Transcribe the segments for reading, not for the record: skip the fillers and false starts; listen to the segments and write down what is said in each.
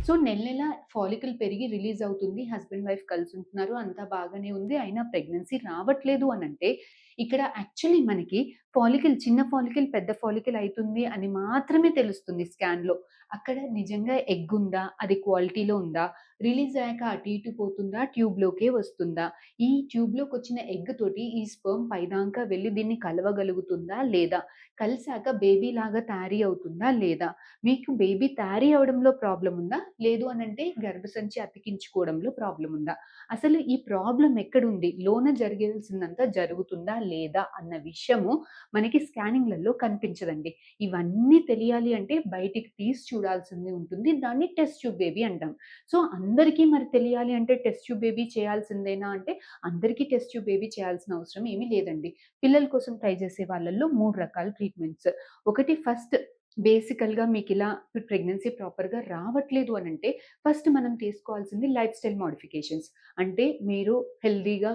So నెల నెల follicle పెరిగి రిలీజ్ అవుతుంది. హస్బెండ్, వైఫ్ కలిసుంటున్నారు. అంతా బాగానే ఉంది. అయినా ప్రెగ్నెన్సీ రావట్లేదు అనంటే, ఇక్కడ యాక్చువల్లీ మనకి ఫాలికల్ చిన్న ఫాలికల్, పెద్ద ఫాలికల్ అయితుంది అని మాత్రమే తెలుస్తుంది స్కాన్‌లో. అక్కడ నిజంగా ఎగ్ ఉందా? అది క్వాలిటీలో ఉందా? రిలీజ్ అయ్యాక అటు ఇటు పోతుందా? ట్యూబ్‌లోకే వస్తుందా? ఈ ట్యూబ్‌లోకొచ్చిన ఎగ్ తోటి ఈ స్పెర్మ్ పైదాంకా వెళ్లి దీన్ని కలవగలుగుతుందా? లేదా? కలిసాక బేబీలాగా తయారీ అవుతుందా? లేదా? మీకు బేబీ తయారీ అవ్వడంలో ప్రాబ్లమ్ ఉందా? లేదు అనంటే గర్భసంచి అతికించుకోవడంలో ప్రాబ్లమ్ ఉందా? అసలు ఈ ప్రాబ్లమ్ ఎక్కడుంది? లోన జరగాల్సిందంతా జరుగుతుందా? లేదా? అన్న విషయము మనకి స్కానింగ్‌లలో కనిపించదండి. ఇవన్నీ తెలియాలి అంటే బయటికి తీసి చూడాల్సింది ఉంటుంది. దాన్ని టెస్ట్ ట్యూబ్ బేబీ అంటాం. సో, అందరికీ మరి తెలియాలి అంటే టెస్ట్ ట్యూబ్ బేబీ చేయాల్సిందేనా అంటే అందరికీ టెస్ట్ ట్యూబ్ బేబీ చేయాల్సిన అవసరం ఏమీ లేదండి. పిల్లల కోసం ట్రై చేసే వాళ్ళలో 3 రకాల ట్రీట్మెంట్స్. ఒకటి ఫస్ట్ బేసికల్‌గా మీకిలా ప్రెగ్నెన్సీ ప్రాపర్‌గా రావట్లేదు అనంటే, ఫస్ట్ మనం తీసుకోవాల్సింది లైఫ్ స్టైల్ మోడిఫికేషన్స్. అంటే మీరు హెల్తీగా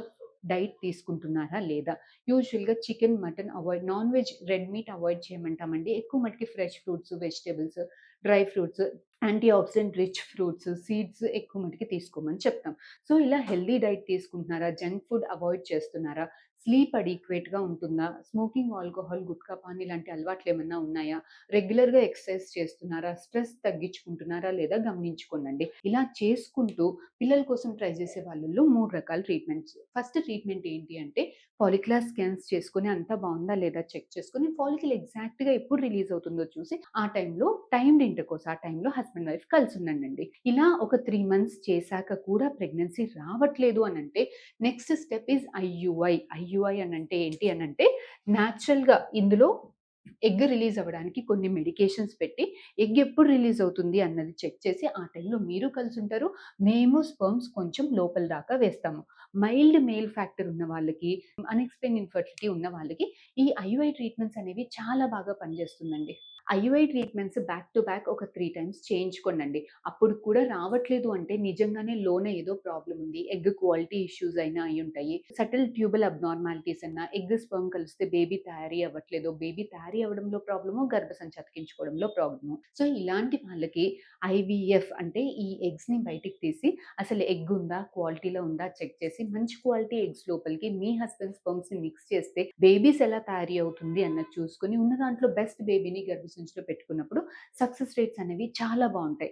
డైట్ తీసుకుంటున్నారా లేదా? యూజువల్‌గా chicken, mutton avoid non veg, red meat avoid చేయమంటామండి. ఎక్కువ మటికి fresh fruits, vegetables, dry fruits, antioxidant rich fruits, seeds ఎక్కువ మటికి తీసుకోమని చెప్తాం. సో, ఇలా హెల్తీ డైట్ తీసుకుంటున్నారా? జంక్ ఫుడ్ అవాయిడ్ చేస్తున్నారా? స్లీప్ అడిక్వేట్‌గా ఉంటుందా? స్మోకింగ్, ఆల్కహాల్, గుట్కా, పాన్ ఇలాంటి అలవాట్లేమన్నా ఉన్నాయా? రెగ్యులర్‌గా ఎక్సర్సైజ్ చేస్తున్నారా? స్ట్రెస్ తగ్గించుకుంటున్నారా? లేదా గమనించుకోండండి. ఇలా చేసుకుంటూ పిల్లల కోసం ట్రై చేసే వాళ్ళలో 3 రకాల ట్రీట్మెంట్స్. ఫస్ట్ ట్రీట్మెంట్ ఏంటి అంటే ఫాలిక్యులర్ స్కాన్స్ చేసుకొని అంతా బావుందా లేదా చెక్ చేసుకొని ఫాలికల్ ఎగ్జాక్ట్‌గా ఎప్పుడు రిలీజ్ అవుతుందో చూసి ఆ టైంలో టైమ్డ్ ఇంటర్‌కోర్స్ ఆ టైంలో హస్బెండ్, వైఫ్ కలిసుండండండి. ఇలా ఒక 3 మంత్స్ చేశాక కూడా ప్రెగ్నెన్సీ రావట్లేదు అనంటే next step is IUI. IUI అనంటే ఏంటి అనంటే నేచురల్‌గా ఇందులో ఎగ్ రిలీజ్ అవ్వడానికి కొన్ని మెడికేషన్స్ పెట్టి, ఎగ్ ఎప్పుడు రిలీజ్ అవుతుంది అన్నది చెక్ చేసి, ఆ టైంలో మీరు కలిసుంటారు. మేము స్పెర్మ్స్ కొంచెం లోపల దాకా వేస్తాము. మైల్డ్ మేల్ ఫ్యాక్టర్ ఉన్న వాళ్ళకి, అన్‌ఎక్స్‌ప్లెయిన్డ్ ఇన్‌ఫెర్టిలిటీ ఉన్న వాళ్ళకి, ఈ ఐయుఐ ట్రీట్మెంట్స్ అనేవి చాలా బాగా పనిచేస్తుందండి. IUI treatments back to back ఒక 3 టైమ్స్ చేయించుకోండండి. అప్పుడు కూడా రావట్లేదు అంటే నిజంగానే లోన ఏదో ప్రాబ్లమ్ ఉంది. ఎగ్ క్వాలిటీ ఇష్యూస్ అయినా అయ్యుంటాయి. సటిల్ ట్యూబల్ అబ్నార్మాలిటీస్ అన్నా, ఎగ్, స్పెర్మ్ కలిస్తే బేబీ తయారీ అవ్వట్లేదు. బేబీ తయారీ అవ్వడంలో ప్రాబ్లము, గర్భసంచి అతికించుకోవడంలో ప్రాబ్లము. సో, ఇలాంటి వాళ్ళకి ఐవీఎఫ్ అంటే ఈ ఎగ్స్‌ని బయటికి తీసి అసలు ఎగ్ ఉందా? క్వాలిటీలో ఉందా? చెక్ చేసి మంచి క్వాలిటీ ఎగ్స్ లోపలికి మీ హస్బెండ్ స్పెర్మ్స్‌ని మిక్స్ చేస్తే బేబీస్ ఎలా తయారీ అవుతుంది అన్నది చూసుకొని ఉన్న దాంట్లో బెస్ట్ బేబీని గర్భసంచిలో పెట్టుకున్నప్పుడు సక్సెస్ రేట్స్ అనేవి చాలా బావుంటాయి.